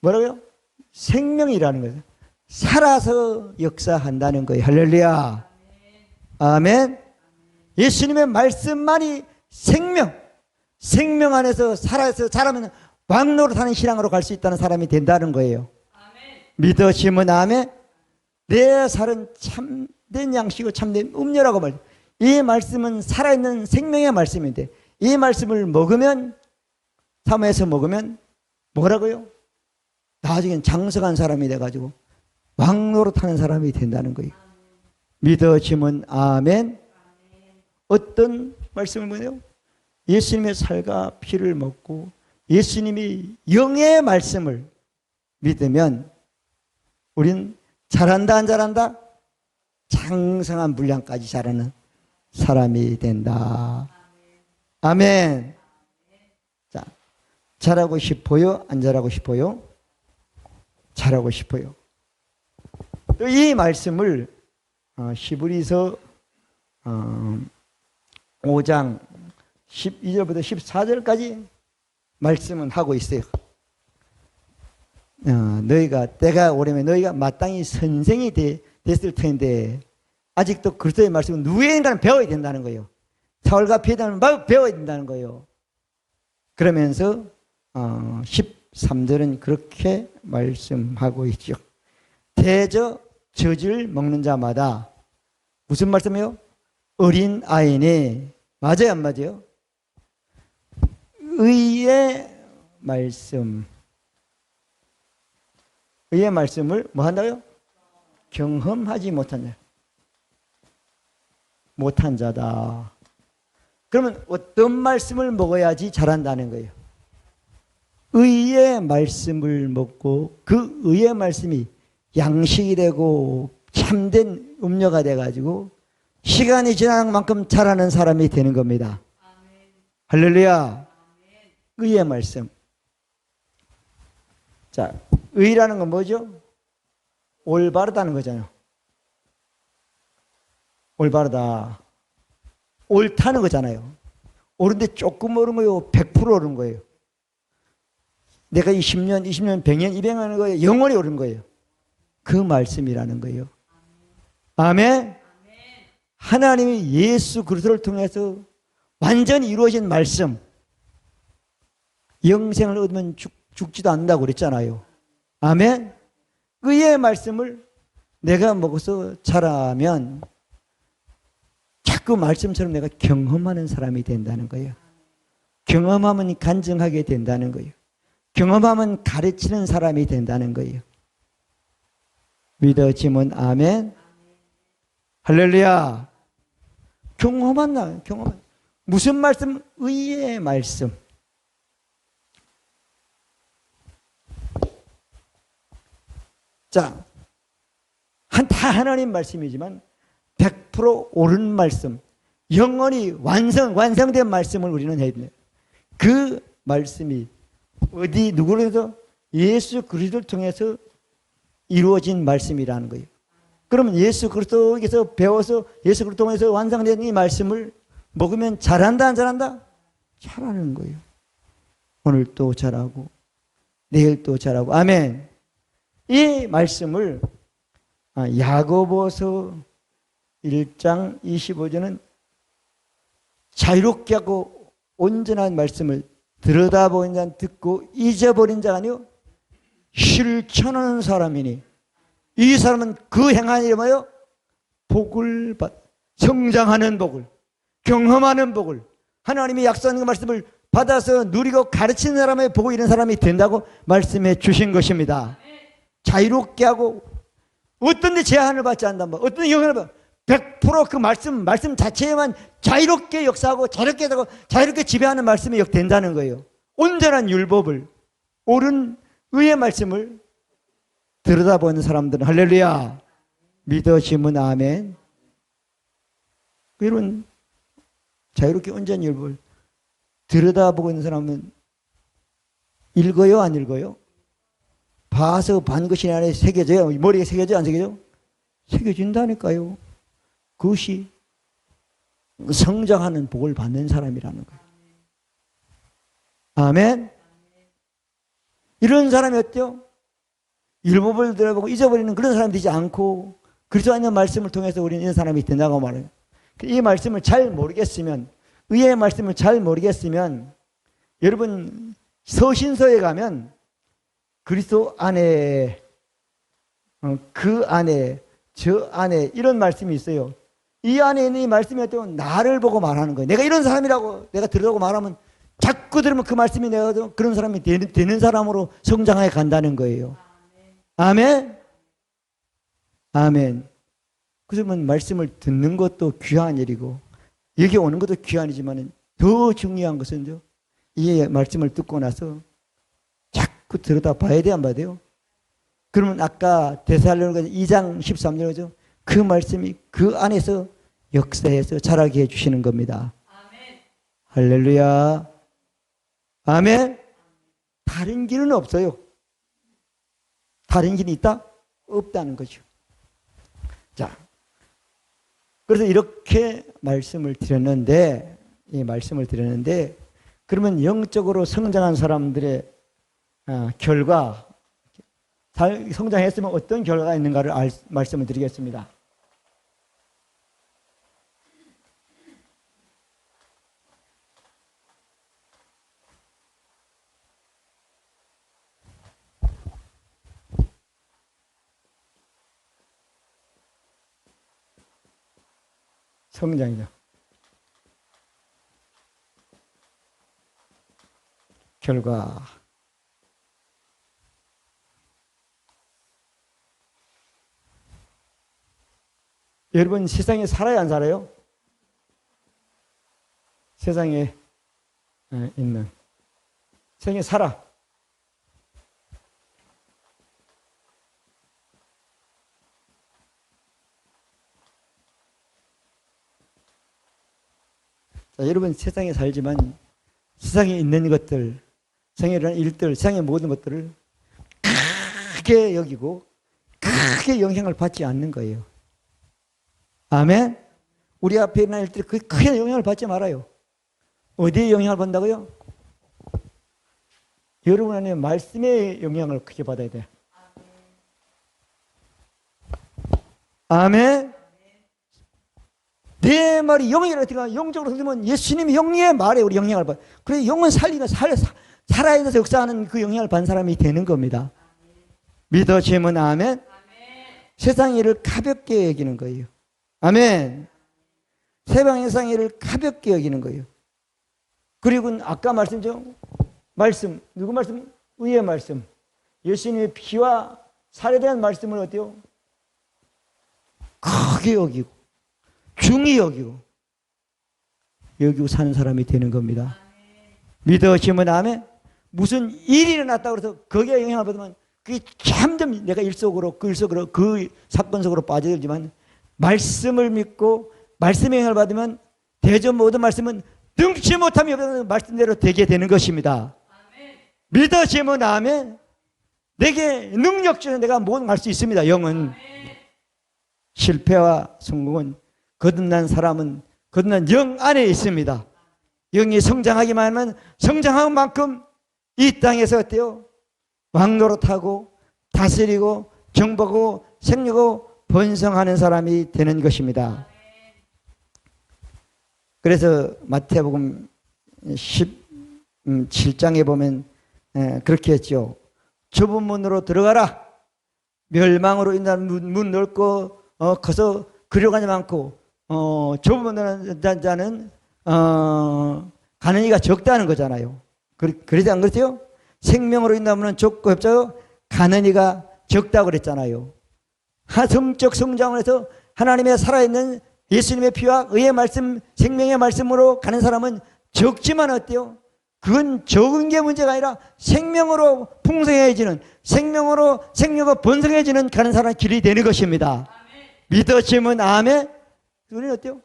뭐라고요? 생명이라는 거예요. 살아서 역사한다는 거예요. 할렐루야. 아멘. 예수님의 말씀만이 생명 안에서 살아서 자라면 왕노릇하는 신앙으로 갈 수 있다는 사람이 된다는 거예요. 믿으시면 아멘. 내 살은 참된 양식이고 참된 음료라고 말해요. 이 말씀은 살아있는 생명의 말씀인데 이 말씀을 먹으면, 삶에서 먹으면 뭐라고요? 나중엔 장성한 사람이 돼가지고 왕노릇하는 사람이 된다는 거예요. 믿어지면 아멘. 어떤 말씀을 뭐예요? 예수님의 살과 피를 먹고 예수님이 영의 말씀을 믿으면 우린 잘한다 안 잘한다? 장성한 분량까지 자라는 사람이 된다. 아멘. 자, 잘하고 싶어요? 안 잘하고 싶어요? 잘하고 싶어요. 또 이 말씀을 히브리서 5장 12절부터 14절까지 말씀은 하고 있어요. 너희가 때가 오려면 너희가 마땅히 선생이 됐을 텐데 아직도 그리스도의 말씀은 누구의 인간은 배워야 된다는 거예요. 사울과 베드로는 배워야 된다는 거예요. 그러면서 13절은 그렇게 말씀하고 있죠. 대저 젖을 먹는 자마다 무슨 말씀이에요? 어린 아이니, 맞아요 안 맞아요? 의의 말씀을 뭐 한다고요? 경험하지 못한 자다. 그러면 어떤 말씀을 먹어야지 잘한다는 거예요? 의의 말씀을 먹고 그 의의 말씀이 양식이 되고 참된 음료가 돼가지고 시간이 지나는 만큼 자라는 사람이 되는 겁니다. 아멘. 할렐루야. 아멘. 의의 말씀. 자, 의라는 건 뭐죠? 올바르다는 거잖아요. 올바르다. 옳다는 거잖아요. 옳은데 조금 옳은 거예요? 100% 옳은 거예요? 내가 10년, 20년, 100년, 200년 하는 거예요? 영원히 옳은 거예요? 그 말씀이라는 거예요. 아멘. 하나님이 예수 그리스도를 통해서 완전히 이루어진 말씀, 영생을 얻으면 죽지도 않는다고 그랬잖아요. 아멘. 의의 말씀을 내가 먹어서 자라면 자꾸 말씀처럼 내가 경험하는 사람이 된다는 거예요. 경험하면 간증하게 된다는 거예요. 경험하면 가르치는 사람이 된다는 거예요. 믿어지면 아멘. 할렐루야. 경험한. 무슨 말씀? 의의 말씀. 자, 다 하나님 말씀이지만 100% 옳은 말씀, 영원히 완성된 말씀을 우리는 해야 됩니다. 그 말씀이 누구를 해서? 예수 그리스도를 통해서 이루어진 말씀이라는 거예요. 그러면 예수 그리스도에게서 배워서 예수 그리스도 통해서 완성된 이 말씀을 먹으면 잘한다 안 잘한다? 잘하는 거예요. 오늘 또 잘하고 내일 또 잘하고. 아멘. 이 말씀을 야고보서 1장 25절은 자유롭게 하고 온전한 말씀을 들여다보는 자는 듣고 잊어버린 자가 아니요 실천하는 사람이니 이 사람은 그 행한 일이 뭐예요? 복을 성장하는 복을, 경험하는 복을, 하나님이 약속하는 그 말씀을 받아서 누리고 가르치는 사람의 복을 이런 사람이 된다고 말씀해 주신 것입니다. 자유롭게 하고 어떤 데 제한을 받지 않는단 말이에요. 어떤 영향을 받아 100% 그 말씀 자체에만 자유롭게 역사하고 자유롭게 하고 자유롭게 지배하는 말씀이 된다는 거예요. 온전한 율법을, 옳은 의의 말씀을 들여다보는 사람들은 할렐루야 믿어지면 아멘. 이런 자유롭게 온전한 율법을 들여다보고 있는 사람은 읽어요 안 읽어요? 봐서 반것이 안에 새겨져요? 머리에 새겨져요 안 새겨져요? 새겨진다니까요. 그것이 성장하는 복을 받는 사람이라는 거예요. 아멘. 이런 사람이 어때요? 율법을 들어보고 잊어버리는 그런 사람이 되지 않고 그리스도 안의 말씀을 통해서 우리는 이런 사람이 된다고 말해요. 이 말씀을 잘 모르겠으면, 의의 말씀을 잘 모르겠으면, 여러분 서신서에 가면 그리스도 안에, 그 안에, 저 안에 이런 말씀이 있어요. 이 안에 있는 이 말씀이 어때요? 나를 보고 말하는 거예요. 내가 이런 사람이라고 내가 들으라고 말하면 자꾸 들으면 그 말씀이 내가 그런 사람이 되는 사람으로 성장해 간다는 거예요. 아멘. 아멘. 그러면 말씀을 듣는 것도 귀한 일이고 여기 오는 것도 귀한 일이지만 더 중요한 것은요, 이 말씀을 듣고 나서 자꾸 들여다 봐야 돼, 안 봐야 돼요? 그러면 아까 데살로니가 2장 13절이죠. 그 말씀이 그 안에서 역사해서 자라게 해주시는 겁니다. 아멘. 할렐루야. 아멘. 다른 길은 없어요. 다른 길이 있다? 없다는 거죠. 자, 그래서 이렇게 말씀을 드렸는데, 그러면 영적으로 성장한 사람들의 결과, 성장했으면 어떤 결과가 있는가를 말씀을 드리겠습니다. 성장이죠. 결과. 여러분 세상에 살아요, 안 살아요? 세상에 있는, 세상에 살아. 자, 여러분 세상에 살지만 세상에 있는 것들, 세상에 일어나는 일들, 세상의 모든 것들을 크게 여기고 크게 영향을 받지 않는 거예요. 아멘. 우리 앞에 있는 일들이 크게 영향을 받지 말아요. 어디에 영향을 받는다고요? 여러분 안에 말씀의 영향을 크게 받아야 돼. 아멘. 내 말이 영이라든가 영적으로 들으면 예수님이 영의 말에 우리 영향을 받아. 그래서 영은 살아야 돼서 역사하는 그 영향을 받는 사람이 되는 겁니다. 믿어지면 아멘. 세상 일을 가볍게 여기는 거예요. 아멘. 세상 일을 가볍게 여기는 거예요. 그리고 아까 말씀죠. 말씀, 누구 말씀? 의의 말씀. 예수님의 피와 살에 대한 말씀을 어때요? 크게 여기고 중히 여기고 사는 사람이 되는 겁니다. 믿어지면 아멘. 무슨 일이 일어났다고 해서 거기에 영향을 받으면 그게 점점 내가 그 일속으로 그 사건 속으로 빠져들지만 말씀을 믿고 말씀의 영향을 받으면 대전 모든 말씀은 능치 못하며 말씀대로 되게 되는 것입니다. 아멘. 믿어지면 아멘. 내게 능력 주는 내가 모든 할 수 있습니다. 영은. 아멘. 실패와 성공은 거듭난 사람은 거듭난 영 안에 있습니다. 영이 성장하기만 하면 성장한 만큼 이 땅에서 어때요? 왕노릇하고 다스리고 정복하고 생육하고 번성하는 사람이 되는 것입니다. 그래서 마태복음 17장에 보면 그렇게 했죠. 좁은 문으로 들어가라. 멸망으로 인한 문 넓고 커서 그려가지 많고 좁은 문으로 들어가는 자는 가는 이가 적다는 거잖아요. 그러지 안 그렇죠? 생명으로 인하면 좁고 협자요 가는 이가 적다고 그랬잖아요. 성적 성장을 해서 하나님의 살아있는 예수님의 피와 의의 말씀, 생명의 말씀으로 가는 사람은 적지만 어때요? 그건 적은 게 문제가 아니라 생명으로 풍성해지는, 생명으로 생명과 번성해지는 가는 사람 길이 되는 것입니다. 아멘. 믿어지면 아멘. 우리는 어때요?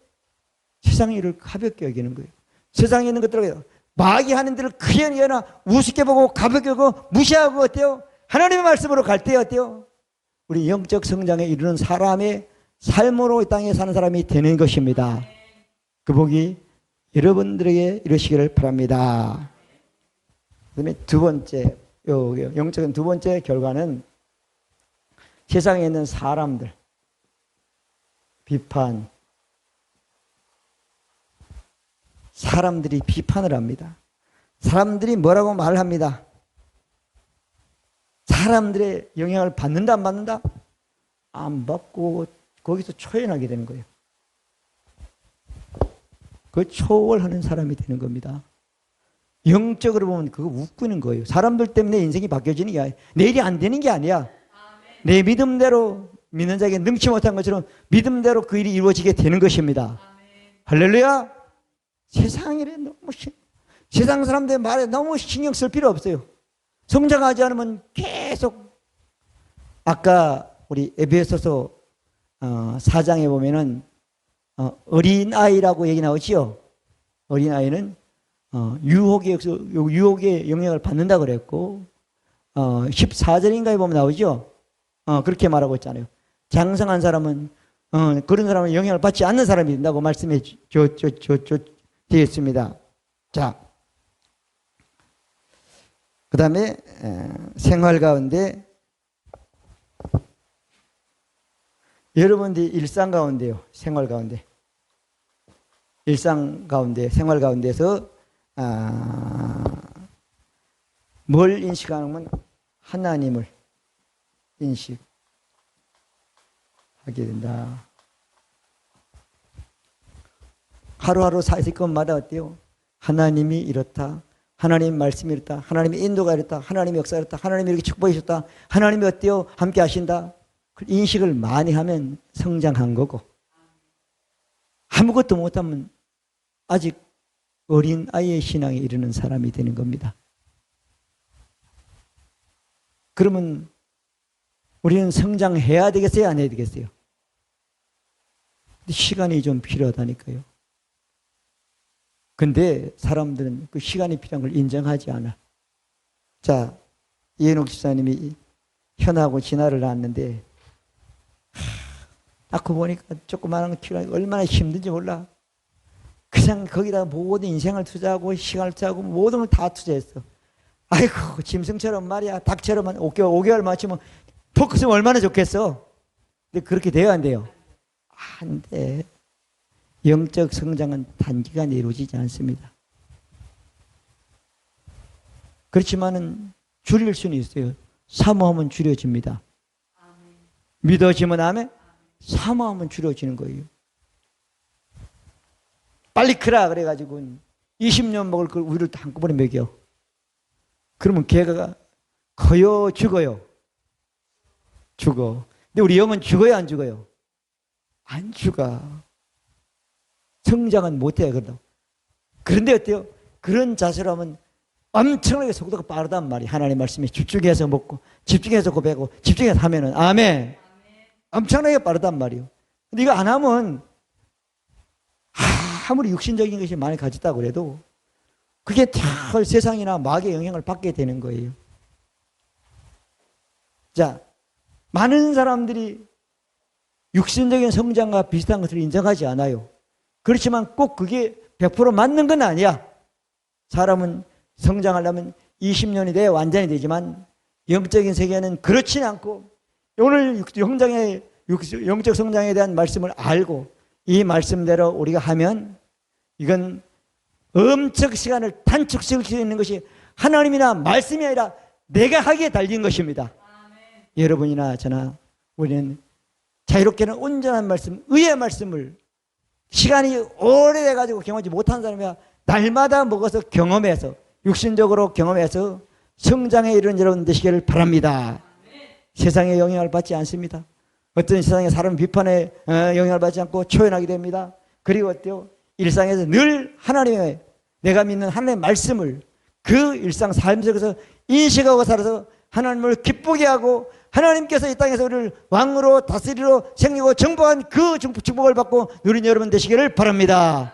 세상 일을 가볍게 여기는 거예요. 세상에 있는 것들을 마귀 하는 데를 크게 여기나 우습게 보고 가볍게 보고 무시하고 어때요? 하나님의 말씀으로 갈 때 어때요? 우리 영적 성장에 이르는 사람의 삶으로 이 땅에 사는 사람이 되는 것입니다. 그 복이 여러분들에게 이루시기를 바랍니다. 그다음에 두 번째, 영적인 두 번째 결과는 세상에 있는 사람들, 비판, 사람들이 비판을 합니다. 사람들이 뭐라고 말을 합니다. 사람들의 영향을 받는다 안 받는다? 안 받고 거기서 초연하게 되는 거예요. 그 초월하는 사람이 되는 겁니다. 영적으로 보면 그거 웃기는 거예요. 사람들 때문에 인생이 바뀌어지는 게 아니야. 내일이 안 되는 게 아니야. 내 믿음대로 믿는 자에게 능치 못한 것처럼 믿음대로 그 일이 이루어지게 되는 것입니다. 할렐루야. 세상에 너무 세상 사람들 말에 너무 신경 쓸 필요 없어요. 성장하지 않으면 계속 아까 우리 에베소서 4장에 보면은 어린아이라고 얘기 나오지요. 어린아이는 유혹의 영향을 받는다 그랬고 14절인가에 보면 나오죠. 그렇게 말하고 있잖아요. 장성한 사람은 그런 사람은 영향을 받지 않는 사람이 된다고 말씀해 되었습니다. 자, 그 다음에 생활 가운데 여러분들이 일상 가운데요. 생활 가운데 생활 가운데서 뭘 인식하면 하나님을 인식하게 된다. 하루하루 살 것마다 어때요? 하나님이 이렇다. 하나님 말씀이 이렇다. 하나님의 인도가 이렇다. 하나님의 역사가 이렇다. 하나님이 이렇게 축복해 주셨다. 하나님이 어때요? 함께 하신다. 인식을 많이 하면 성장한 거고 아무것도 못하면 아직 어린 아이의 신앙에 이르는 사람이 되는 겁니다. 그러면 우리는 성장해야 되겠어요? 안 해야 되겠어요? 시간이 좀 필요하다니까요. 근데 사람들은 그 시간이 필요한 걸 인정하지 않아. 자, 이현옥 집사님이 현하고 진아를 낳았는데 낳고 보니까 조그마한 거 키우는 얼마나 힘든지 몰라. 그냥 거기다 모든 인생을 투자하고 시간을 투자하고 모든 걸 다 투자했어. 아이고 짐승처럼 말이야. 닭처럼 5개월 맞추면 포커스면 얼마나 좋겠어. 근데 그렇게 돼요 안 돼요? 안 돼. 영적 성장은 단기간에 이루어지지 않습니다. 그렇지만은 줄일 수는 있어요. 사모하면 줄여집니다. 믿어지면 아멘? 사모하면 줄여지는 거예요. 빨리 크라 그래가지고 20년 먹을 걸 우유를 한꺼번에 먹여. 그러면 걔가 커요 죽어요? 죽어. 근데 우리 영은 죽어요 안 죽어요? 안 죽어. 성장은 못해요. 그런데 어때요? 그런 자세로 하면 엄청나게 속도가 빠르단 말이에요. 하나님의 말씀에 집중해서 먹고 집중해서 고백하고 집중해서 하면은 아멘. 엄청나게 빠르단 말이에요. 근데 이거 안 하면 아무리 육신적인 것이 많이 가졌다고 그래도 그게 다 세상이나 마귀의 영향을 받게 되는 거예요. 자, 많은 사람들이 육신적인 성장과 비슷한 것을 인정하지 않아요. 그렇지만 꼭 그게 100% 맞는 건 아니야. 사람은 성장하려면 20년이 돼야 완전히 되지만 영적인 세계는 그렇지는 않고 오늘 영적 성장에 대한 말씀을 알고 이 말씀대로 우리가 하면 이건 엄청 시간을 단축시킬 수 있는 것이 하나님이나 말씀이 아니라 내가 하기에 달린 것입니다. 아멘. 여러분이나 저나 우리는 자유롭게는 온전한 말씀, 의의 말씀을 시간이 오래돼가지고 경험하지 못한 사람이야 날마다 먹어서 경험해서 육신적으로 경험해서 성장에 이르는 여러분 되시기를 바랍니다. 세상의 영향을 받지 않습니다. 어떤 세상의 사람 비판에 영향을 받지 않고 초연하게 됩니다. 그리고 어때요? 일상에서 늘 하나님의 내가 믿는 하나님의 말씀을 그 일상 삶 속에서 인식하고 살아서 하나님을 기쁘게 하고 하나님께서 이 땅에서 우리를 왕으로 다스리로 생기고 정복한 그 축복을 받고 누린 여러분 되시기를 바랍니다.